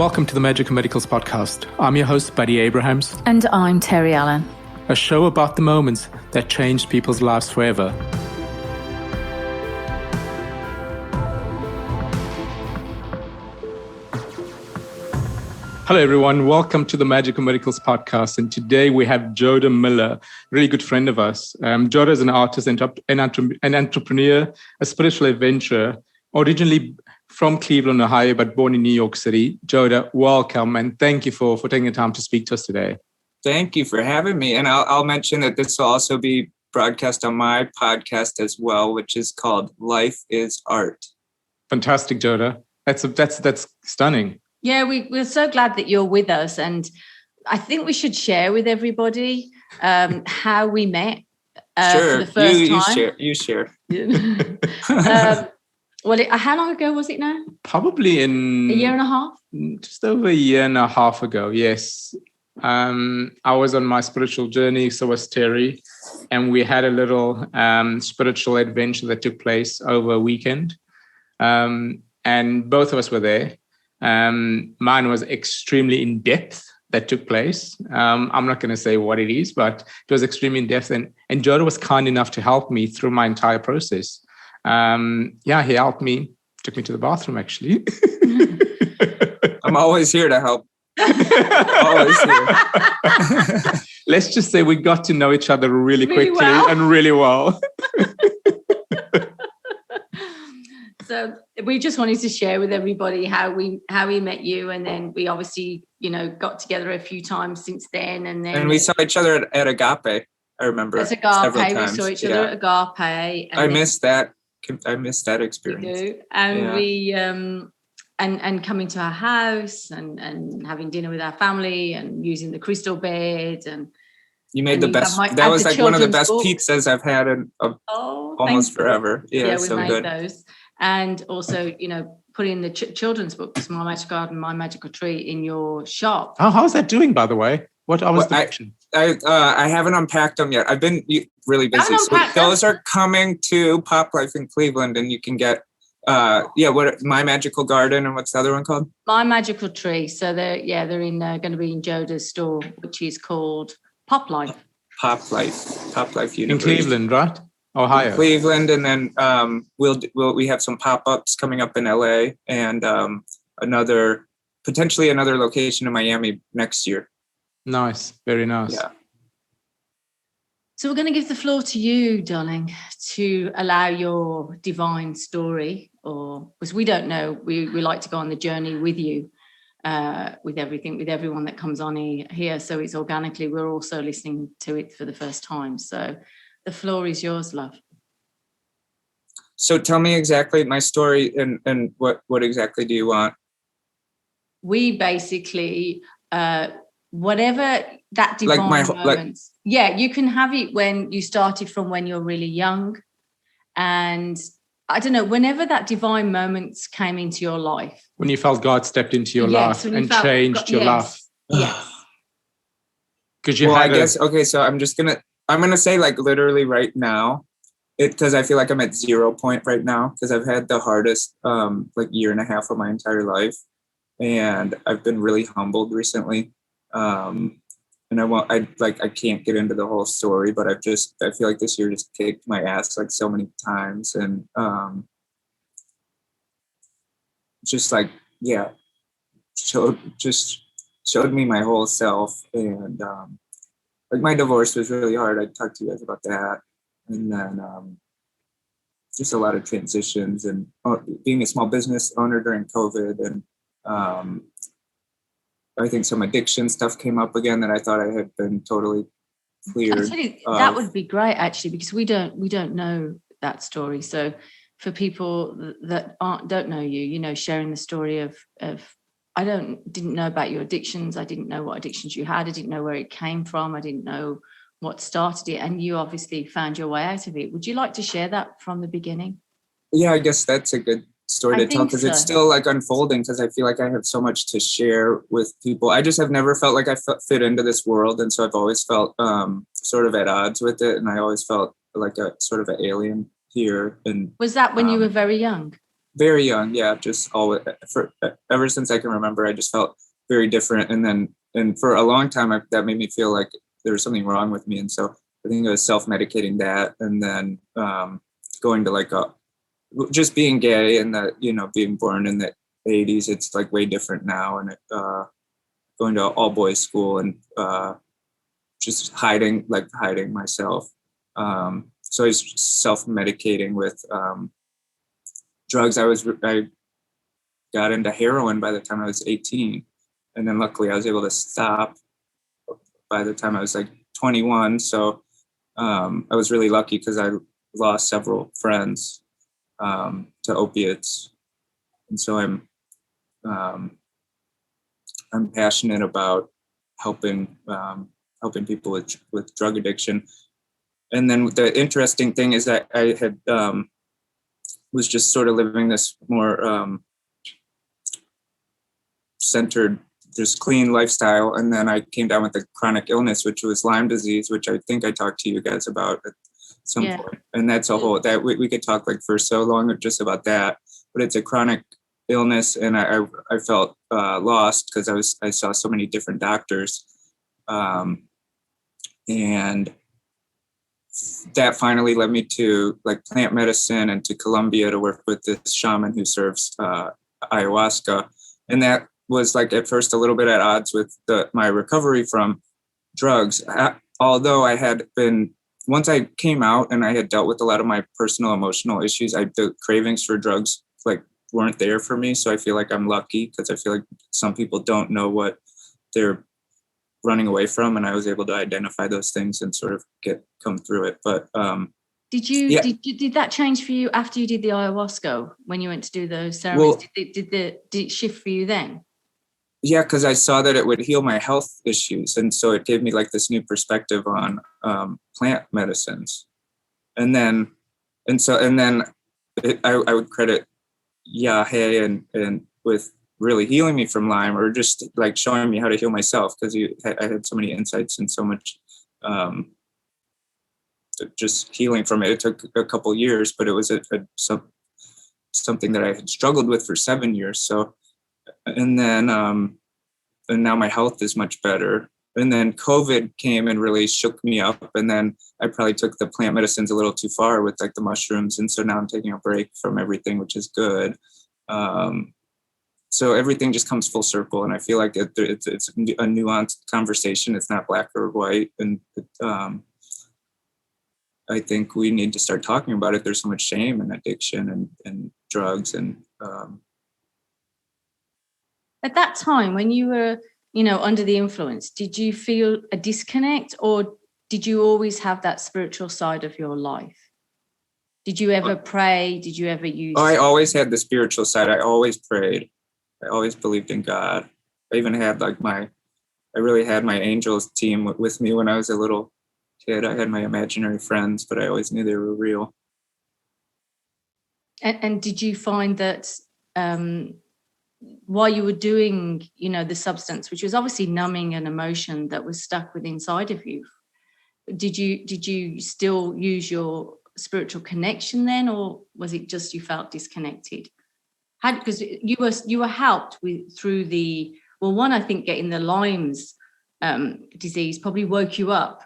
Welcome to the Magical Medicals podcast. I'm your host, Buddy Abrahams. And I'm Terry Allen. A show about the moments that changed people's lives forever. Hello, everyone. Welcome to the Magical Medicals podcast. And today we have Joda Mueller, a really good friend of us. Joda is an artist, an entrepreneur, a spiritual adventurer, originally from Cleveland, Ohio, but born in New York City. Joda, welcome. And thank you for taking the time to speak to us today. Thank you for having me. And I'll mention that this will also be broadcast on my podcast as well, which is called Life is Art. Fantastic, Joda. That's stunning. Yeah, we're so glad that you're with us. And I think we should share with everybody how we met sure. for the first time. You share. How long ago was it now? Probably in a year and a half? Just over a year and a half ago, yes. I was on my spiritual journey, so was Terry. And we had a little spiritual adventure that took place over a weekend. And both of us were there. Mine was extremely in depth that took place. I'm not going to say what it is, but it was extremely in depth. And Joda was kind enough to help me through my entire process. He helped me, took me to the bathroom, actually. I'm always here to help. Always here. Let's just say we got to know each other really quickly and really well. So we just wanted to share with everybody how we met you, and then we obviously, got together a few times since then, and we saw each other at Agape. I remember at Agape. We saw each other at Agape. I missed that. I missed that experience. You do. And we and coming to our house and having dinner with our family and using the crystal bed, and you made the best. That was like one of the best pizzas I've had in almost forever. Yeah, we so made good. Those. And also, putting the children's books, My Magic Garden, My Magical Tree, in your shop. Oh, how's that doing, by the way? What was the action? I haven't unpacked them yet. I've been really busy. So those are coming to Pop Life in Cleveland, and you can get My Magical Garden, and what's the other one called? My Magical Tree. So they're going to be in Joda's store, which is called Pop Life. Pop Life University. In Cleveland, right? Ohio. Cleveland, and then we have some pop-ups coming up in LA, and potentially another location in Miami next year. Nice, very nice. Yeah. So we're going to give the floor to you, darling, to allow your divine story, or because we don't know, we like to go on the journey with you, with everyone that comes on here. So it's organically, we're also listening to it for the first time. So the floor is yours, love. So tell me exactly my story, and what exactly do you want? We basically, whatever that divine moments. You can have it when you started from when you're really young. And I don't know, whenever that divine moments came into your life. When you felt God stepped into your life and changed your life. Yes. So I'm going to say like literally right now, because I feel like I'm at 0 point right now, because I've had the hardest year and a half of my entire life. And I've been really humbled recently. And I can't get into the whole story, but I feel like this year just kicked my ass like so many times. And showed me my whole self. And my divorce was really hard. I talked to you guys about that. And then just a lot of transitions, and being a small business owner during COVID. And I think some addiction stuff came up again that I thought I had been totally cleared. That would be great, actually, because we don't know that story. So for people that don't know you, sharing the story of I didn't know about your addictions. I didn't know what addictions you had. I didn't know where it came from. I didn't know what started it. And you obviously found your way out of it. Would you like to share that from the beginning? Yeah, I guess that's a good story to tell, because it's still like unfolding, because I feel like I have so much to share with people. I just have never felt like I fit into this world. And so I've always felt sort of at odds with it. And I always felt like a sort of an alien here. And was that when you were very young? Very young, yeah. Just always, ever since I can remember, I just felt very different. And for a long time, that made me feel like there was something wrong with me. And so I think I was self-medicating that, and then going to like just being gay, and that, being born in the 80s, it's like way different now. And going to all boys school, and just hiding myself. So I was self-medicating with drugs. I got into heroin by the time I was 18. And then luckily I was able to stop by the time I was like 21. So I was really lucky because I lost several friends to opiates. And so I'm passionate about helping people with drug addiction. And then the interesting thing is that I had was just sort of living this more centered, just clean lifestyle. And then I came down with a chronic illness, which was Lyme disease, which I think I talked to you guys about at some point. And that's a whole, that we could talk like for so long just about that, but it's a chronic illness. And I felt lost because I saw so many different doctors. And that finally led me to like plant medicine and to Colombia to work with this shaman who serves ayahuasca. And that was like at first a little bit at odds with my recovery from drugs. Although I had been, once I came out and I had dealt with a lot of my personal emotional issues, the cravings for drugs like weren't there for me. So I feel like I'm lucky because I feel like some people don't know what they're running away from, and I was able to identify those things and sort of come through it. But did that change for you after you did the ayahuasca when you went to do those ceremonies? Well, did it shift for you then? Yeah, because I saw that it would heal my health issues, and so it gave me like this new perspective on plant medicines. And then I would credit Yahe and with really healing me from Lyme, or just like showing me how to heal myself, because I had so many insights and so much just healing from it. It took a couple years, but it was something that I had struggled with for 7 years. So, and then and now my health is much better. And then COVID came and really shook me up. And then I probably took the plant medicines a little too far with like the mushrooms. And so now I'm taking a break from everything, which is good. So everything just comes full circle. And I feel like it's a nuanced conversation. It's not black or white. And I think we need to start talking about it. There's so much shame and addiction and drugs. And at that time when you were, under the influence, did you feel a disconnect, or did you always have that spiritual side of your life? Did you ever pray? Did you ever use? I always had the spiritual side. I always prayed. I always believed in God. I even had I really had my angels team with me when I was a little kid. I had my imaginary friends, but I always knew they were real. And did you find that while you were doing, the substance, which was obviously numbing an emotion that was stuck within inside of you, did you still use your spiritual connection then, or was it just you felt disconnected? Because you were helped through the, well, one, I think getting the Lyme's disease probably woke you up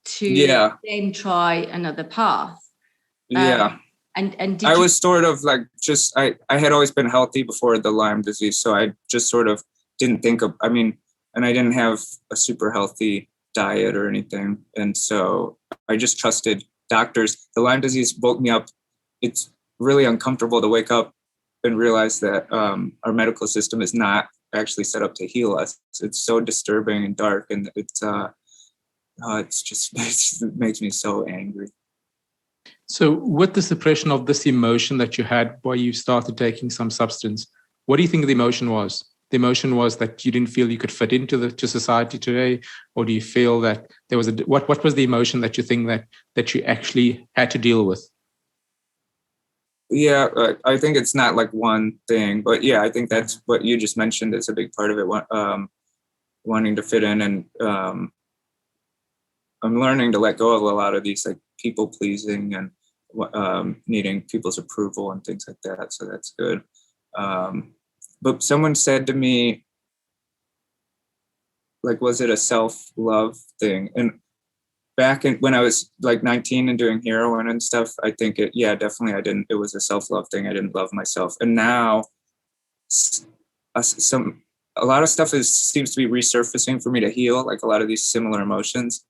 to then try another path. And I was sort of like I had always been healthy before the Lyme disease, so I just sort of didn't think of, and I didn't have a super healthy diet or anything, and so I just trusted doctors. The Lyme disease woke me up. It's really uncomfortable to wake up and realize that our medical system is not actually set up to heal us. It's so disturbing and dark, and it makes me so angry. So with the suppression of this emotion that you had while you started taking some substance, what do you think the emotion was? The emotion was that you didn't feel you could fit into society today? Or do you feel that there was what was the emotion that you think that you actually had to deal with? Yeah, I think it's not like one thing, but yeah, I think that's what you just mentioned is a big part of it, wanting to fit in. And I'm learning to let go of a lot of these like people pleasing and needing people's approval and things like that. So that's good. But someone said to me, like, was it a self-love thing? And back when I was like 19 and doing heroin and stuff, I think definitely it was a self-love thing. I didn't love myself. And now a lot of stuff seems to be resurfacing for me to heal, like a lot of these similar emotions.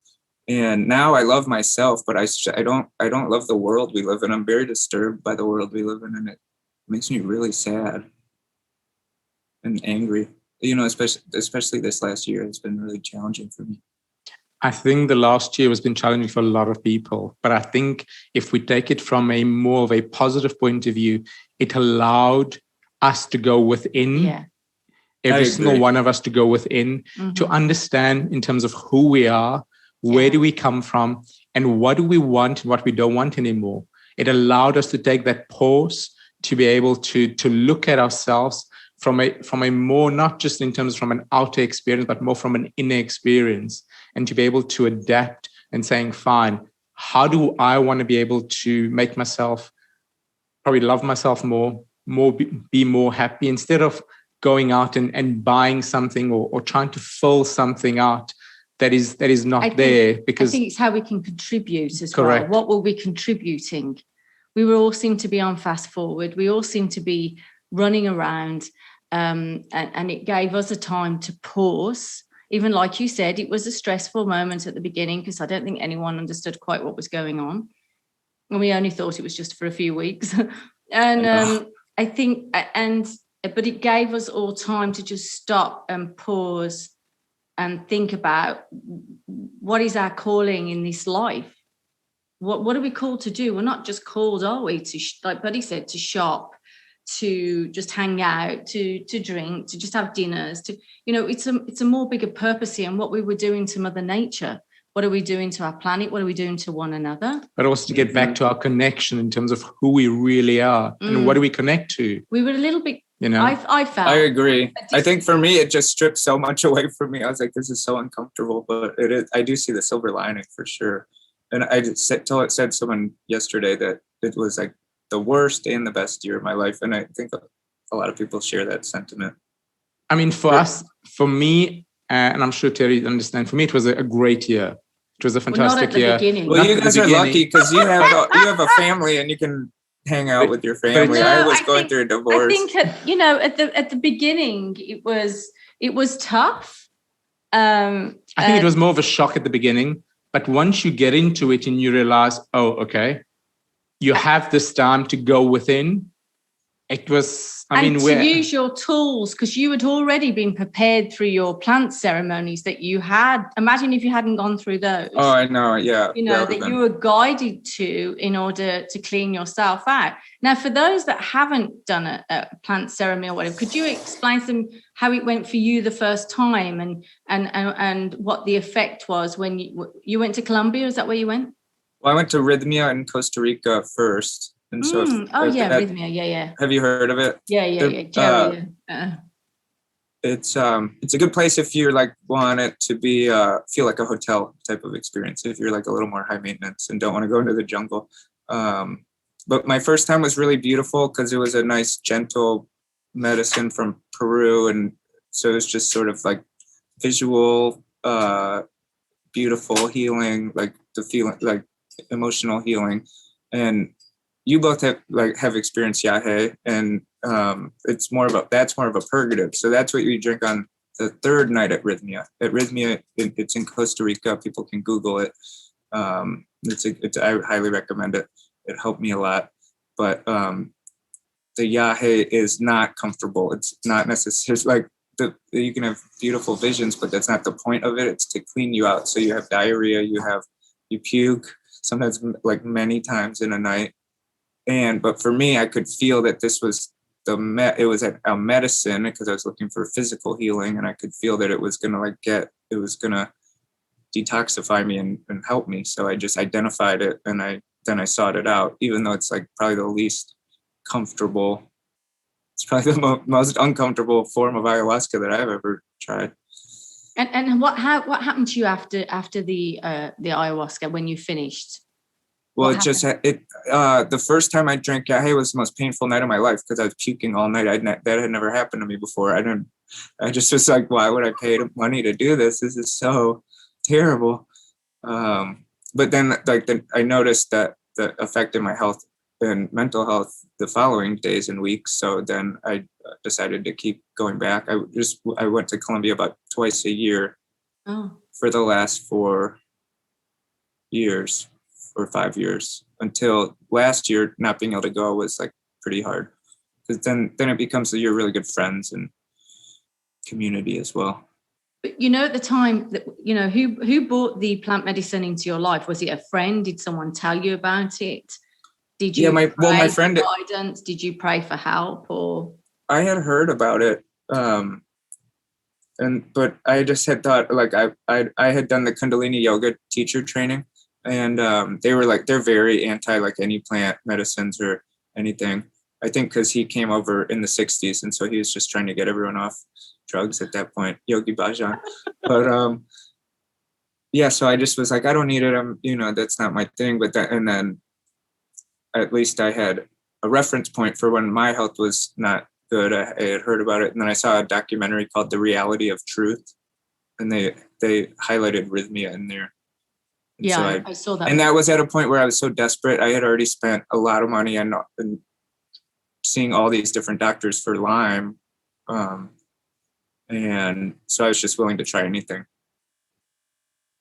And now I love myself, but I don't love the world we live in. I'm very disturbed by the world we live in, and it makes me really sad and angry. You know, especially this last year has been really challenging for me. I think the last year has been challenging for a lot of people, but I think if we take it from a more of a positive point of view, it allowed us to go within. Yeah. Every single one of us to go within, to understand in terms of who we are, where do we come from, and what do we want and what we don't want anymore. It allowed us to take that pause to be able to look at ourselves from a more, not just in terms from an outer experience, but more from an inner experience, and to be able to adapt and saying, fine, how do I want to be able to make myself probably love myself more be more happy, instead of going out and buying something or trying to fill something out that is not there. Because I think it's how we can contribute as correct. well. What will we contributing? We all seem to be on fast forward. We all seem to be running around, and it gave us a time to pause. Even like you said, it was a stressful moment at the beginning because I don't think anyone understood quite what was going on, and we only thought it was just for a few weeks. And I think, but it gave us all time to just stop and pause and think about what is our calling in this life. What are we called to do? We're not just called, are we, to like Buddy said, to shop, to just hang out, to drink, to just have dinners, to, you know, it's a more bigger purpose here. And what we were doing to Mother Nature, what are we doing to our planet? What are we doing to one another? But also to get back to our connection in terms of who we really are and what do we connect to. We were a little bit, you know, I felt. I agree. I think for me, it just stripped so much away from me. I was like, this is so uncomfortable, but it is. I do see the silver lining for sure. And I just said someone yesterday that it was like the worst and the best year of my life. And I think a lot of people share that sentiment. I mean, for me, and I'm sure Terry understands, for me, it was a great year. It was a fantastic year. Well, you guys are lucky because you have a family and you can hang out with your family. No, I was going through a divorce. I think at the beginning it was tough. I think it was more of a shock at the beginning, but once you get into it and you realize, oh, okay, you have this time to go within. It was, use your tools, because you had already been prepared through your plant ceremonies that you had. Imagine if you hadn't gone through those. Oh, I know. Yeah. You know, that you were guided to in order to clean yourself out. Now, for those that haven't done a plant ceremony or whatever, could you explain to them how it went for you the first time and what the effect was when you went to Colombia? Is that where you went? Well, I went to Rhythmia in Costa Rica first. And so Rhythmia, yeah. Have you heard of it? Yeah. Jerry. It's a good place if you're like want it to be feel like a hotel type of experience. If you're like a little more high maintenance and don't want to go into the jungle. But my first time was really beautiful because it was a nice gentle medicine from Peru, and so it was just sort of like visual, beautiful healing, like the feeling, like emotional healing, and you both have experienced yahe, and that's more of a purgative. So that's what you drink on the third night at Rhythmia. At Rhythmia, it's in Costa Rica. People can Google it. I would highly recommend it. It helped me a lot. But the yahe is not comfortable. It's not necessarily like you can have beautiful visions, but that's not the point of it. It's to clean you out. So you have diarrhea, you puke, sometimes like many times in a night. But for me, I could feel that this was it was a medicine because I was looking for physical healing, and I could feel that it was gonna detoxify me and help me. So I just identified it, and then I sought it out, even though it's like probably the least comfortable. It's probably the most uncomfortable form of ayahuasca that I've ever tried. And what happened to you after the ayahuasca when you finished? Well, What the first time I drank Yahe was the most painful night of my life because I was puking all night. That had never happened to me before. I just was like, why would I pay money to do this? This is so terrible. But then I noticed that the effect in my health and mental health the following days and weeks. So then I decided to keep going back. I went to Colombia about twice a year for the last 4 years or 5 years until last year. Not being able to go was like pretty hard because then it becomes that you're really good friends and community as well. But at the time that who brought the plant medicine into your life? Was it a friend? Did someone tell you about it? Did you my friend for guidance? Did you pray for help? Or I had heard about it, but I just had thought like I had done the Kundalini yoga teacher training, and they were like they're very anti like any plant medicines or anything. I think because he came over in the 60s, and so he was just trying to get everyone off drugs at that point, Yogi Bhajan. But yeah, so I just was like, I don't need it. That's not my thing. But and then at least I had a reference point for when my health was not good. I had heard about it, and then I saw a documentary called "The Reality of Truth," and they highlighted rhythmia in there. And yeah, so I saw that. And that was at a point where I was so desperate. I had already spent a lot of money and seeing all these different doctors for Lyme, and so I was just willing to try anything.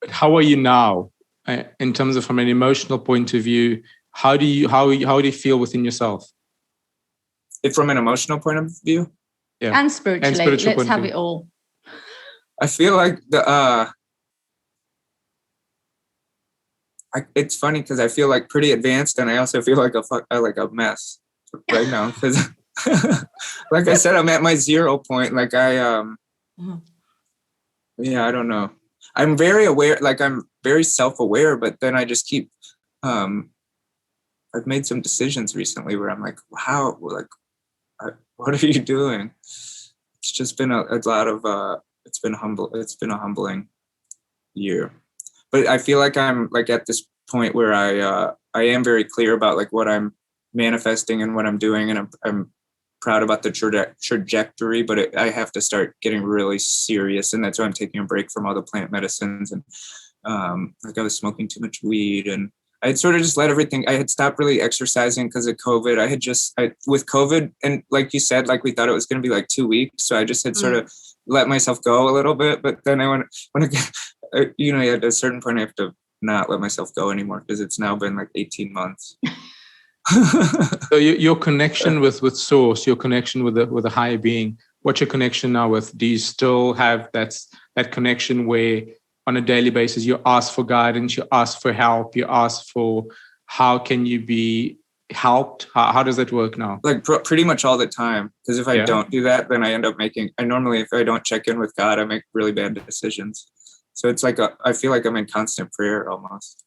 But how are you now, in terms of from an emotional point of view? How do you feel within yourself? If from an emotional point of view, yeah, and spiritually, let's have it all. I feel like it's funny because I feel like pretty advanced, and I also feel like a mess right now because, like I said, I'm at my 0 point. Like yeah, I don't know. I'm very aware, like I'm very self-aware, but then I just keep. I've made some decisions recently where I'm like, how, like, what are you doing? It's just been a lot of, it's been a humbling year, but I feel like I'm like at this point where I am very clear about like what I'm manifesting and what I'm doing. And I'm proud about the trajectory, but I have to start getting really serious. And that's why I'm taking a break from all the plant medicines. And like I was smoking too much weed, and I had sort of just let everything. I had stopped really exercising because of COVID. With COVID, and like you said, like we thought it was going to be like 2 weeks. So I just had sort of let myself go a little bit. But then at a certain point, I have to not let myself go anymore because it's now been like 18 months. So your connection with source, your connection with the higher being, what's your connection now with? Do you still have that connection where on a daily basis you ask for guidance, you ask for help, you ask for how can you be helped? How does that work now? Like pretty much all the time, because if I don't do that, then I end up if I don't check in with God, I make really bad decisions. So it's like I feel like I'm in constant prayer almost.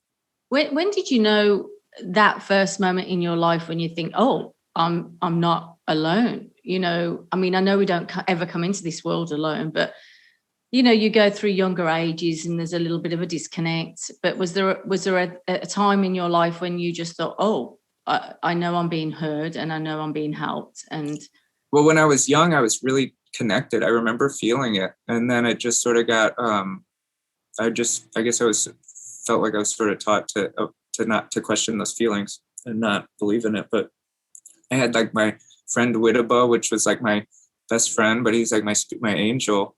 When did you know that first moment in your life when you think, oh, I'm not alone? I mean, I know we don't ever come into this world alone, but you go through younger ages and there's a little bit of a disconnect. But was there a time in your life when you just thought, oh, I know I'm being heard and I know I'm being helped? And well, when I was young, I was really connected. I remember feeling it, and then it just sort of got. I guess I felt like I was sort of taught to not to question those feelings and not believe in it. But I had like my friend Widaba, which was like my best friend, but he's like my angel.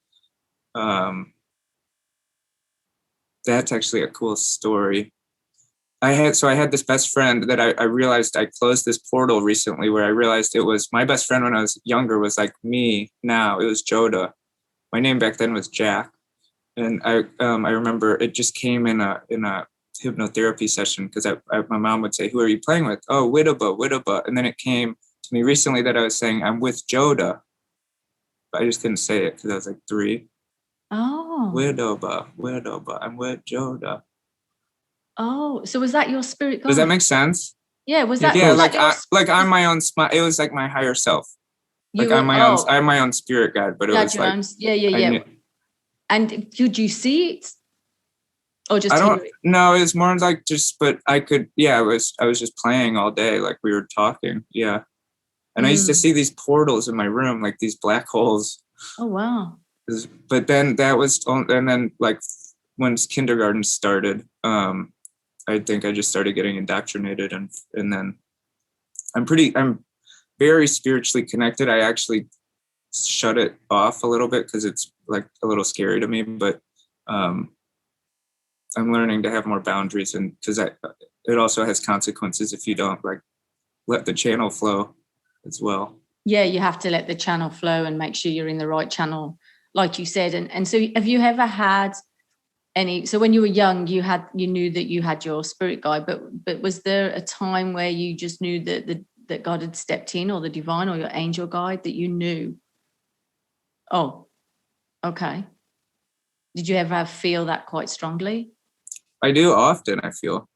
That's actually a cool story. I had this best friend that I realized I closed this portal recently where I realized it was my best friend when I was younger was like me now. It was Joda. My name back then was Jack. And I remember it just came in a hypnotherapy session because my mom would say, "Who are you playing with?" "Oh, Widaba." And then it came to me recently that I was saying, "I'm with Joda." But I just couldn't say it because I was like 3. Oh. Widaba. I'm with Joda. Oh, so was that your spirit guide? Does that make sense? Yeah, was that? Yeah, was I'm my own. It was like my higher self. I'm my own spirit guide, but it was like yeah. And could you see it? Or just I don't hearing? know. It's more like just, but I could, yeah, I was just playing all day. Like we were talking. Yeah. And I used to see these portals in my room, like these black holes. Oh, wow. But then and then like when kindergarten started, I think I just started getting indoctrinated, and then I'm very spiritually connected. I actually shut it off a little bit because it's like a little scary to me, but I'm learning to have more boundaries, and because it also has consequences if you don't like let the channel flow as well. Yeah, you have to let the channel flow and make sure you're in the right channel, like you said. And so have you ever had any, so when you were young, you knew that you had your spirit guide, but was there a time where you just knew that God had stepped in, or the divine or your angel guide, that you knew, oh, okay. Did you ever feel that quite strongly? I do often, I feel.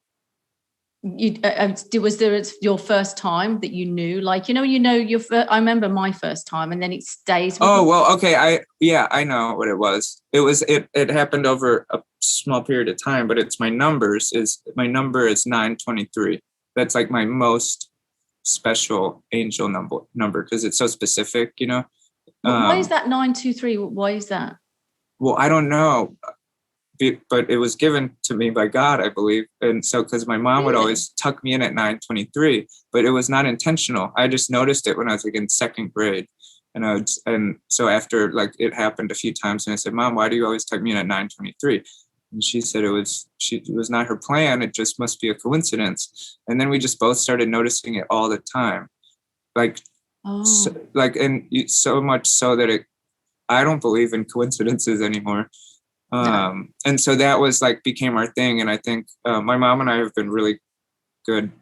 Was there your first time that you knew, like, I remember my first time, and then it stays with Oh, you. well, okay. I know what it was. It happened over a small period of time, but my number is 923. That's like my most special angel number because it's so specific, Why is that 923? Why is that? Well, I don't know, but it was given to me by God, I believe. And so, because my mom would always tuck me in at 923, but it was not intentional. I just noticed it when I was like in second grade. And so after like it happened a few times, and I said, Mom, why do you always tuck me in at 923? And she said it was not her plan. It just must be a coincidence. And then we just both started noticing it all the time. Like, so much so that I don't believe in coincidences anymore. And so that was like became our thing. And I think my mom and I have been really good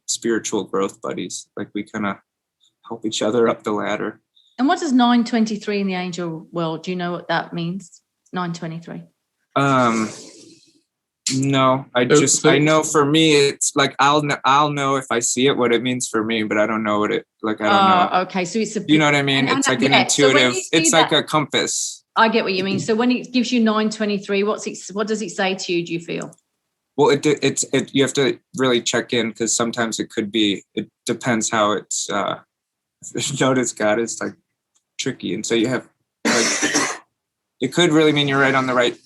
spiritual growth buddies. Like we kind of help each other up the ladder. And what does 923 in the angel world? Do you know what that means? 923. No, I know for me, it's like, I'll know if I see it, what it means for me, but I don't know what it, like, I don't know. Okay. So it's you know what I mean? It's like an intuitive, it's like a compass. I get what you mean. So when it gives you 923, what does it say to you, do you feel? Well, you have to really check in, because sometimes it depends how it's, notice God is like tricky. And so you have, like, it could really mean you're right on the right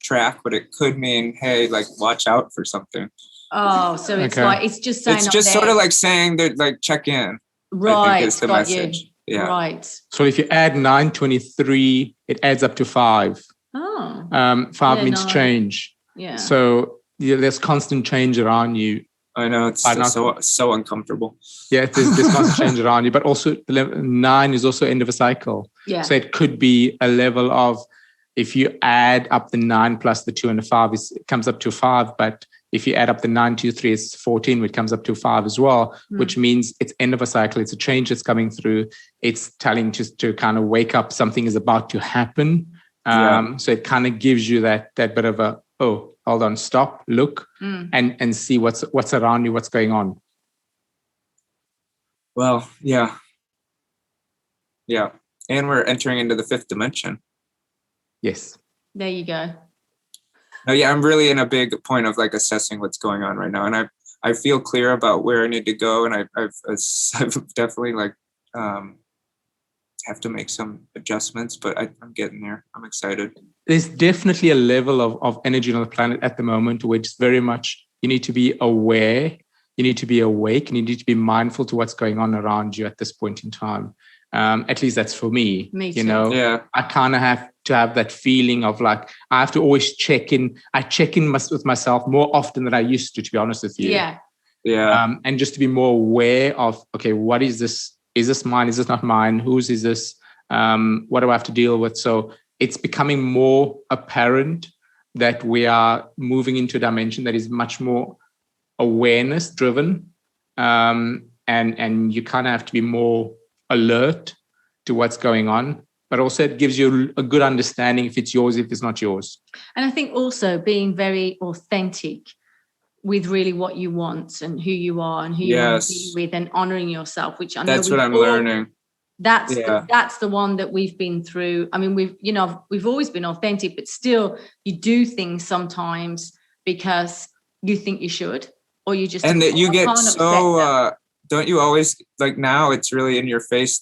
track, but it could mean, hey, like, watch out for something. Oh, so it's like, it's just saying, it's just sort of like saying that, like, check in. Right. I think is the message. Yeah. Right. So if you add 923, it adds up to 5. Oh. 5 means change. Yeah. So there's constant change around you. I know, it's so uncomfortable. Yeah, there's constant change around you, but also 9 is also end of a cycle. Yeah. So it could be a level of, if you add up the 9 plus the 2 and the 5, it comes up to 5. But if you add up the 923, it's 14, which comes up to 5 as well, which means it's end of a cycle. It's a change that's coming through. It's telling just to kind of wake up. Something is about to happen. So it kind of gives you that bit of a, oh, hold on, stop, look, and see what's around you, what's going on. Well, yeah. Yeah. And we're entering into the 5th dimension. Yes. There you go. No, yeah, I'm really in a big point of like assessing what's going on right now. And I feel clear about where I need to go. And I've definitely like have to make some adjustments, but I'm getting there. I'm excited. There's definitely a level of energy on the planet at the moment, which very much you need to be aware, you need to be awake, and you need to be mindful to what's going on around you at this point in time. At least that's for me. Me too. Yeah. I kind of have to have that feeling of like, I have to always check in. I check in with myself more often than I used to be honest with you. Yeah. Yeah. And just to be more aware of, okay, what is this? Is this mine? Is this not mine? Whose is this? What do I have to deal with? So it's becoming more apparent that we are moving into a dimension that is much more awareness driven. And you kind of have to be more alert to what's going on, but also it gives you a good understanding if it's yours, if it's not yours. And I think also being very authentic with really what you want and who you are and who you want to be with, and honoring yourself, which I know that's what I'm learning. That's Yeah. that's the one that we've been through. I mean, we've always been authentic, but still you do things sometimes because you think you should, or you just And that you get can't upset them. so don't you always, like, now it's really in your face,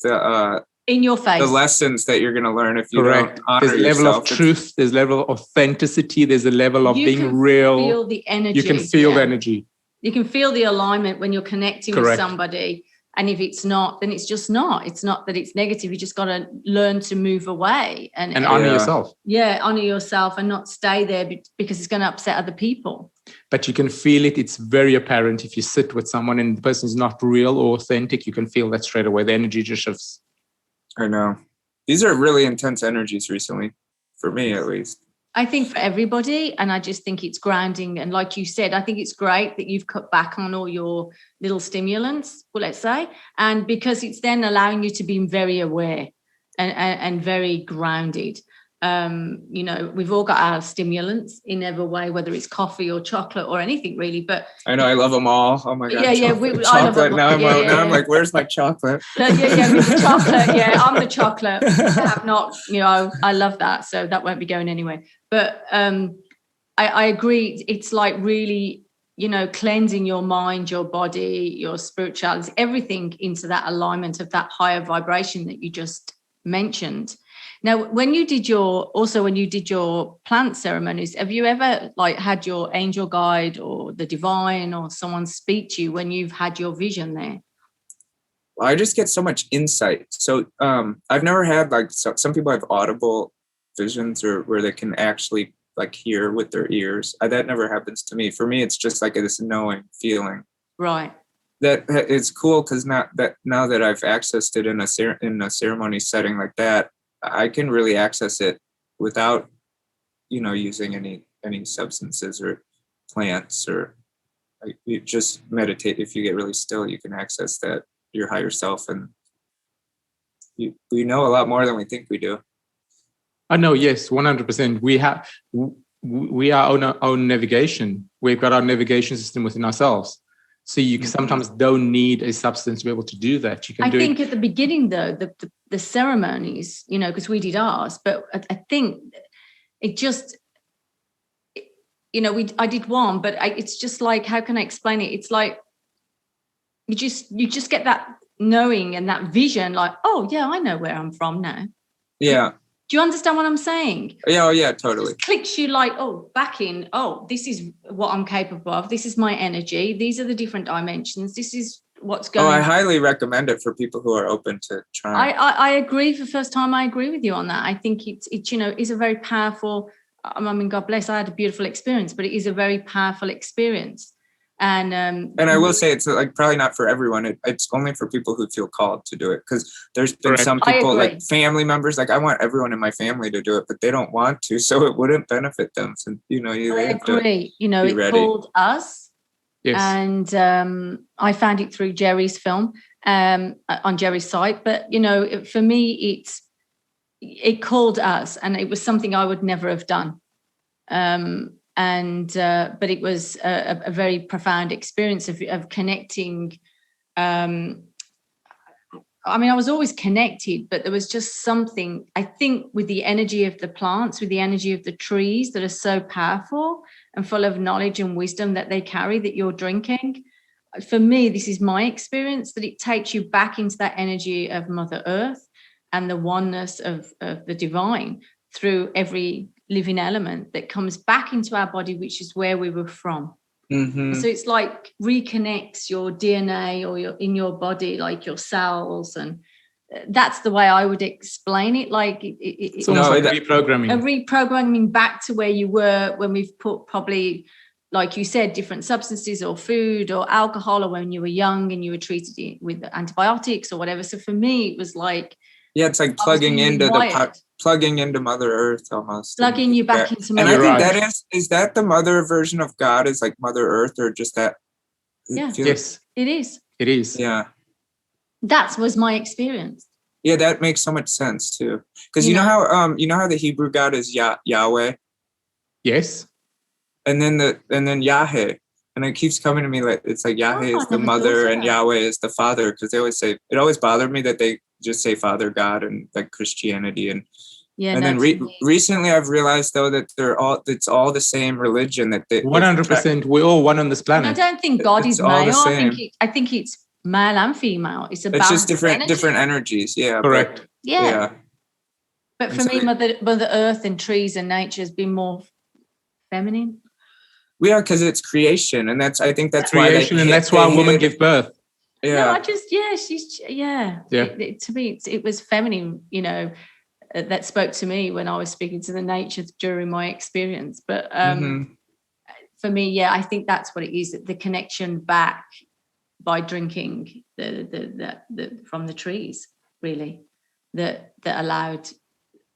in your face. the lessons that you're going to learn if you Correct. don't honor There's a level yourself. of truth. There's a level of authenticity. There's a level of You being can real. feel the energy. You can feel the energy. You can feel the alignment when you're connecting with Correct. somebody. And if it's not, then it's just not. It's not that it's negative. You just got to learn to move away and honor Yeah. yourself. Yeah, honor yourself and not stay there because it's going to upset other people. But you can feel it. It's very apparent if you sit with someone and the person is not real or authentic. You can feel that straight away. The energy just shifts. I know. These are really intense energies recently, for me at least. I think for everybody, and I just think it's grounding. And like you said, I think it's great that you've cut back on all your little stimulants, well, let's say, and because it's then allowing you to be very aware and very grounded. You know, we've all got our stimulants in every way, whether it's coffee or chocolate or anything really. But I know, I love them all. Oh my God. Yeah, chocolate. I love them Now, all. I'm like, where's my chocolate? with the chocolate. Yeah, I'm the chocolate. I have not, I love that. So that won't be going anywhere. But I agree. It's like really, cleansing your mind, your body, your spirituality, everything into that alignment of that higher vibration that you just mentioned. Now, when you did your plant ceremonies, have you ever had your angel guide or the divine or someone speak to you when you've had your vision there? Well, I just get so much insight. So I've never had some people have audible visions or where they can actually hear with their ears. That never happens to me. For me, it's just like this knowing feeling. Right. That it's cool because now that I've accessed it in a ceremony setting like that, I can really access it without, using any substances or plants or you just meditate. If you get really still, you can access that your higher self, and we know a lot more than we think we do. I know, yes, 100%. We are our own navigation. We've got our navigation system within ourselves. So you sometimes don't need a substance to be able to do that. You can I think at the beginning, though, the ceremonies, because we did ours, but I think it just, I did one, but it's just like, how can I explain it? It's like you just get that knowing and that vision, like, oh yeah, I know where I'm from now. Yeah. Do you understand what I'm saying? Yeah, oh yeah, totally. It just clicks you like, back in, this is what I'm capable of. This is my energy. These are the different dimensions. This is what's going on. I highly recommend it for people who are open to trying. I agree. For the first time, I agree with you on that. I think it's is a very powerful, I mean, God bless, I had a beautiful experience, but it is a very powerful experience. And I will say it's probably not for everyone. It's only for people who feel called to do it, because there's been some people family members, I want everyone in my family to do it, but they don't want to, so it wouldn't benefit them. So I agree. It called us. Yes. And I found it through Jerry's film on Jerry's site. But for me, it called us, and it was something I would never have done. But it was a very profound experience of connecting. I mean, I was always connected, but there was just something, I think, with the energy of the plants, with the energy of the trees that are so powerful and full of knowledge and wisdom that they carry, that you're drinking. For me, this is my experience, that it takes you back into that energy of Mother Earth and the oneness of the divine through every living element that comes back into our body, which is where we were from. Mm-hmm. So it's like reconnects your DNA or in your body, like your cells, and that's the way I would explain it. It's almost like reprogramming. A reprogramming back to where you were when we've put, probably, like you said, different substances or food or alcohol, or when you were young and you were treated with antibiotics or whatever. So for me, it was like, yeah, it's like plugging into Mother Earth almost. Plugging you back into Mother Mother Earth. And I think is that the mother version of God, is like Mother Earth, or just that? Yeah. Yes. It is. It is. Yeah. That was my experience. Yeah, that makes so much sense too. Because you know how the Hebrew God is Yahweh? Yes. And then Yahweh. And And it keeps coming to me like it's like Yahweh is I the never mother thought and of that. Yahweh is the father, because they always say, it always bothered me that they just say Father God and like Christianity and Yeah, and no, then to me- recently I've realized though that it's all the same religion, that they 100%. We're all one on this and I planet. don't think God It's is all the male. same. I think it's male and female. It's a It's balance just different of energy. energies. Yeah. Correct. Yeah. Yeah. But And for so me, Mother Earth and trees and nature has been more feminine. We are, because it's creation, and I think that's why Creation, and that's why women give birth. Yeah. No, I just to me it was feminine, you know, that spoke to me when I was speaking to the nature during my experience. But Mhm. for me, yeah, I think that's what it is, the connection back by drinking the from the trees, really, that allowed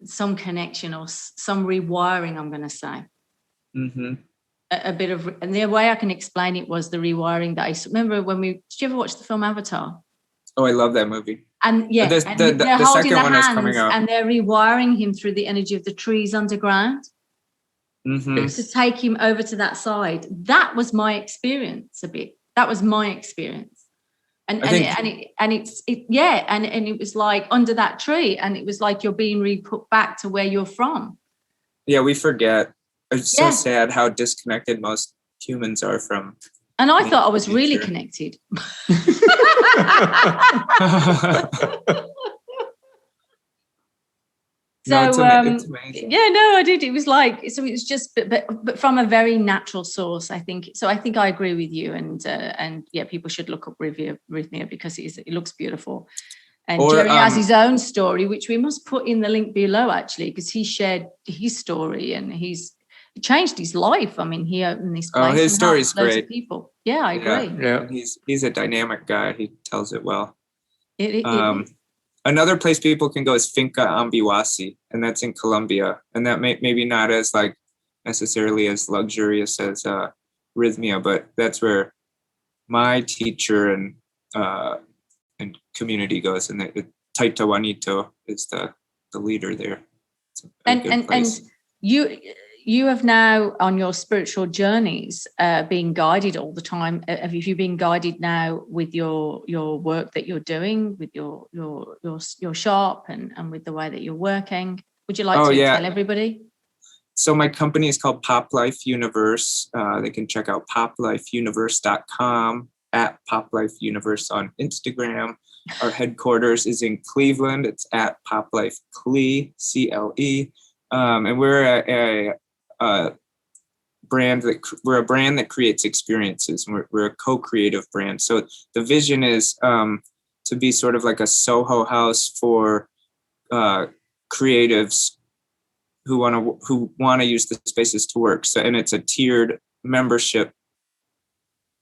some connection or some rewiring, I'm going to say. Mhm. A bit of, and the way I can explain it was the rewiring that I remember when did you ever watch the film Avatar? Oh, I love that movie. And yeah, The they're holding second the one is coming hands out. and they're rewiring him through the energy of the trees underground Mhm. to take him over to that side. That was my experience a bit. That was my experience. And it was like under that tree, and it was like you're being re-put back to where you're from. Yeah, we forget. It's so Yeah. sad how disconnected most humans are from. And I thought I was really nature. connected. No, So it's amazing. yeah, no, I did. It was like, so it was just, but from a very natural source, I think. So I think I agree with you, and yeah, people should look up Rhythmia because it looks beautiful. And Jerry has his own story, which we must put in the link below, actually, because he shared his story and he changed his life. I mean, he opened this place. His and story's helped loads great. of people. Yeah, I agree. Yeah. And he's a dynamic guy. He tells it well. It is. Another place people can go is Finca Ambiwasi, and that's in Colombia. And that maybe not as like necessarily as luxurious as Rhythmia, but that's where my teacher and community goes. And Taita Juanito is the leader there. And you have now on your spiritual journeys being guided all the time. Have you been guided now with your work that you're doing, with your shop and with the way that you're working? Would you like to tell everybody? So my company is called Pop Life Universe. They can check out poplifeuniverse.com, at Pop Life Universe on Instagram. Our headquarters is in Cleveland. It's at Pop Life Cle, CLE. And we're a brand that creates experiences. We're a co-creative brand. So the vision is to be sort of like a Soho house for creatives who want to use the spaces to work. So, and it's a tiered membership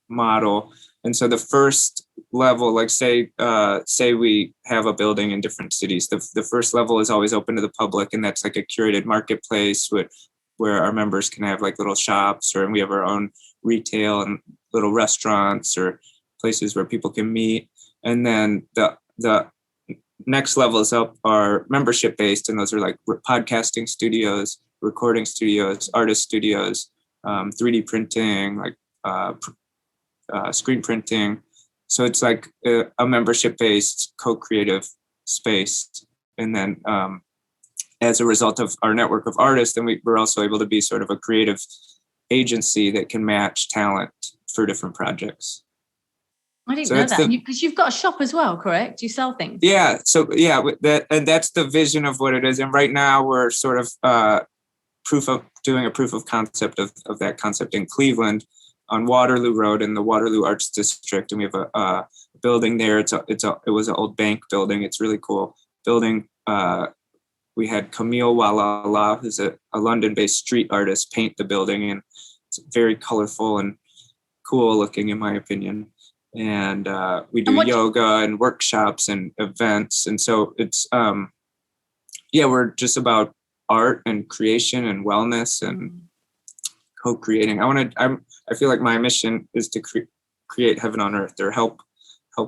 model. And so the first level, like say we have a building in different cities, the first level is always open to the public, and that's like a curated marketplace where our members can have like little shops, and we have our own retail and little restaurants or places where people can meet. And then the next levels up are membership based, and those are like podcasting studios, recording studios, artist studios, 3D printing, like screen printing. So it's like a membership based co-creative space. And then as a result of our network of artists, then we're also able to be sort of a creative agency that can match talent for different projects. I didn't know that, because you've got a shop as well, correct? You sell things. Yeah. So yeah, that's the vision of what it is. And right now we're sort of doing a proof of concept of that concept in Cleveland on Waterloo Road in the Waterloo Arts District. And we have a building there. It was an old bank building. It's really cool building. We had Camille Walala, who's a London-based street artist, paint the building, and it's very colorful and cool looking, in my opinion. And we do yoga and workshops and events. And so it's, we're just about art and creation and wellness and co-creating. I feel like my mission is to create heaven on earth, or help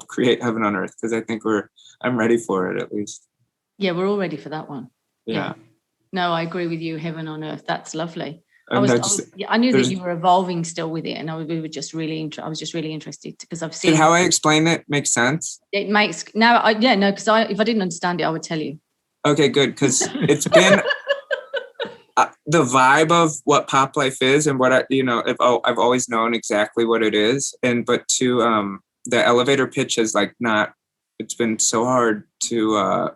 create heaven on earth, because I think I'm ready for it, at least. Yeah, we're all ready for that one. Yeah. No, I agree with you. Heaven on earth. That's lovely. I knew that you were evolving still with it, and I was just really interested because I've seen. Did how I explain it make sense? It makes because if I didn't understand it, I would tell you. Okay, good, because it's been the vibe of what pop life is and what I've always known exactly what it is, but to the elevator pitch is like not. It's been so hard to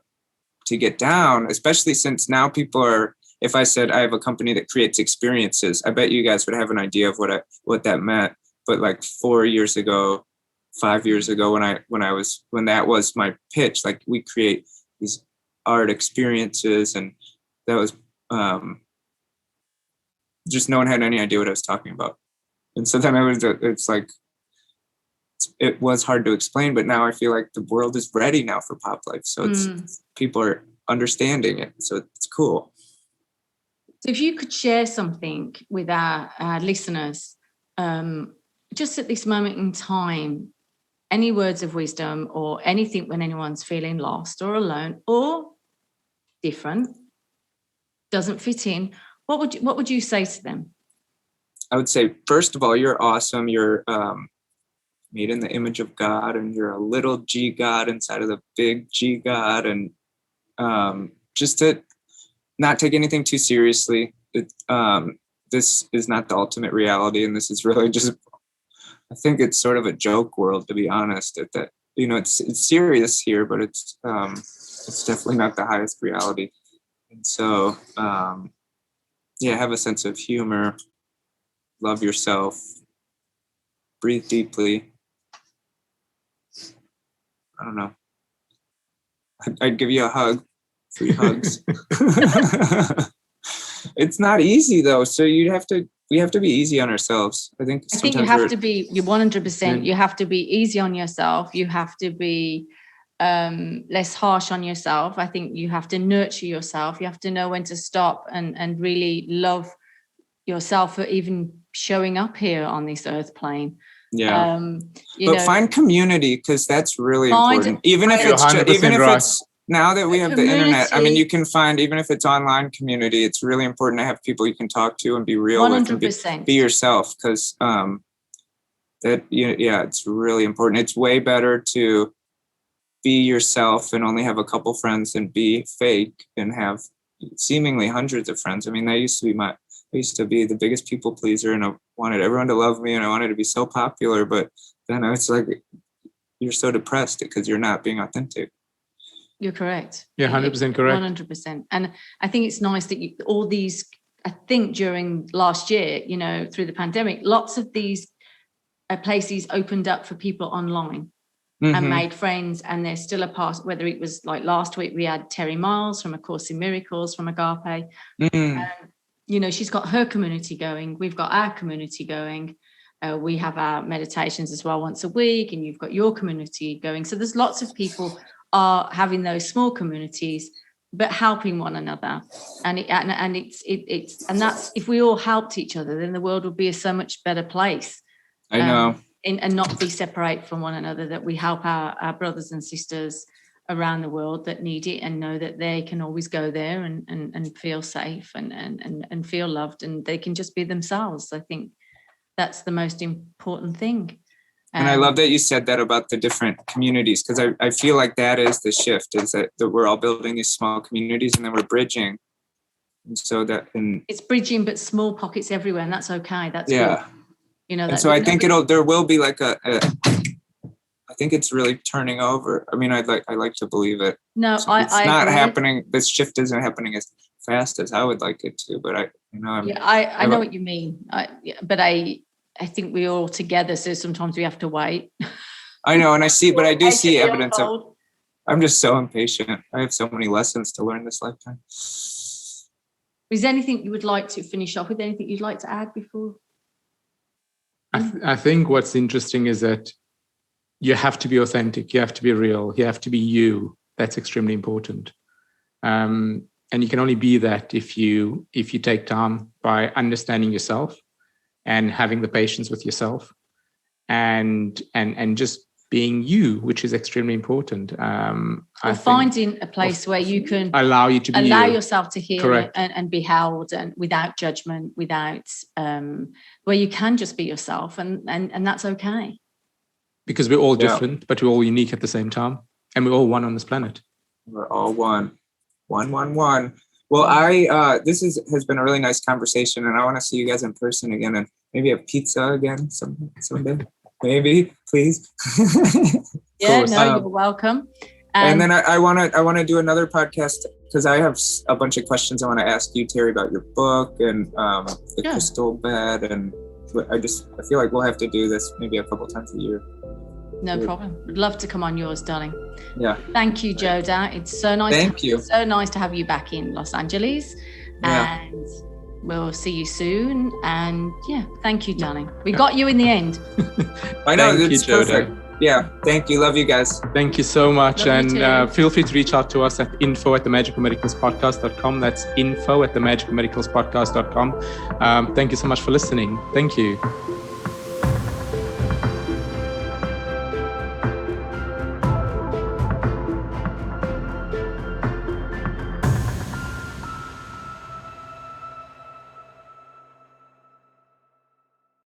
get down, especially since now people are. If I said I have a company that creates experiences, I bet you guys would have an idea of what that meant. But like 4 years ago, 5 years ago, when that was my pitch, like we create these art experiences, and that was just no one had any idea what I was talking about. And so then it was hard to explain, but now I feel like the world is ready now for pop life. So it's people are understanding it. So it's cool. So if you could share something with our listeners, just at this moment in time, any words of wisdom or anything when anyone's feeling lost or alone or different, doesn't fit in, what would you say to them? I would say, first of all, you're awesome. You're made in the image of God, and you're a little G God inside of the big G God, and just to not take anything too seriously. This is not the ultimate reality, and this is really just. I think it's sort of a joke world, to be honest. That it's serious here, but it's definitely not the highest reality. And so, have a sense of humor, love yourself, breathe deeply. I don't know. I'd give you a hug. Free hugs. It's not easy though, so we have to be easy on ourselves. I think you have to be. You're 100%. You have to be easy on yourself. You have to be less harsh on yourself. I think you have to nurture yourself. You have to know when to stop and really love yourself for even showing up here on this earth plane. Yeah. Find community, because that's really important. Even if it's now that we have the internet, I mean, you can find, even if it's online community, it's really important to have people you can talk to and be real 100%. With and be yourself, because it's really important. It's way better to be yourself and only have a couple friends than be fake and have seemingly hundreds of friends. I mean, I used to be the biggest people pleaser, and I wanted everyone to love me, and I wanted to be so popular, but then it's like you're so depressed because you're not being authentic. You're correct. Yeah, 100% correct. 100%. And I think it's nice that I think during last year, through the pandemic, lots of these places opened up for people online and made friends, and they're still a part, whether it was like last week, we had Terry Miles from A Course in Miracles from Agape. She's got her community going. We've got our community going. We have our meditations as well once a week, and you've got your community going. So there's lots of people are having those small communities, but helping one another. And that's, if we all helped each other, then the world would be a so much better place. I know. And not be separate from one another, that we help our brothers and sisters around the world that need it, and know that they can always go there and feel safe and feel loved, and they can just be themselves. I think that's the most important thing. And I love that you said that about the different communities, because I feel like that is the shift, is that we're all building these small communities, and then we're bridging. And so it's bridging, but small pockets everywhere, and that's okay. That's good. And so I think there will be like I think it's really turning over. I mean, I like to believe it. No, so it's not happening. This shift isn't happening as fast as I would like it to, but I know what you mean. I think we're all together, so sometimes we have to wait. I know, and but I do see evidence of. I'm just so impatient. I have so many lessons to learn this lifetime. Is there anything you would like to finish off with? Anything you'd like to add before? I think what's interesting is that you have to be authentic. You have to be real. You have to be you. That's extremely important. And you can only be that if you take time by understanding yourself and having the patience with yourself, and just being you, which is extremely important. Or finding a place where you can allow you to be allow you. yourself to hear it and be held, and without judgment, without where you can just be yourself, and that's okay. Because we're all different, but we're all unique at the same time, and we're all one on this planet. We're all one. Well, this has been a really nice conversation, and I want to see you guys in person again, and maybe have pizza again someday. Maybe, please. Yeah, no, you're welcome. And then I want to do another podcast, because I have a bunch of questions I want to ask you, Terry, about your book and the crystal bed, and I feel like we'll have to do this maybe a couple times a year. No problem. I'd love to come on yours, darling. Yeah. Thank you, Joda. It's so nice. It's so nice to have you back in Los Angeles. Yeah. And we'll see you soon. And thank you, darling. We got you in the end. I know. Thank it's you, Joda. Perfect. Yeah. Thank you. Love you guys. Thank you so much. Love you and too. Feel free to reach out to us at info@themagicalmedicalspodcast.com. That's info@themagicalmedicalspodcast.com. Thank you so much for listening. Thank you.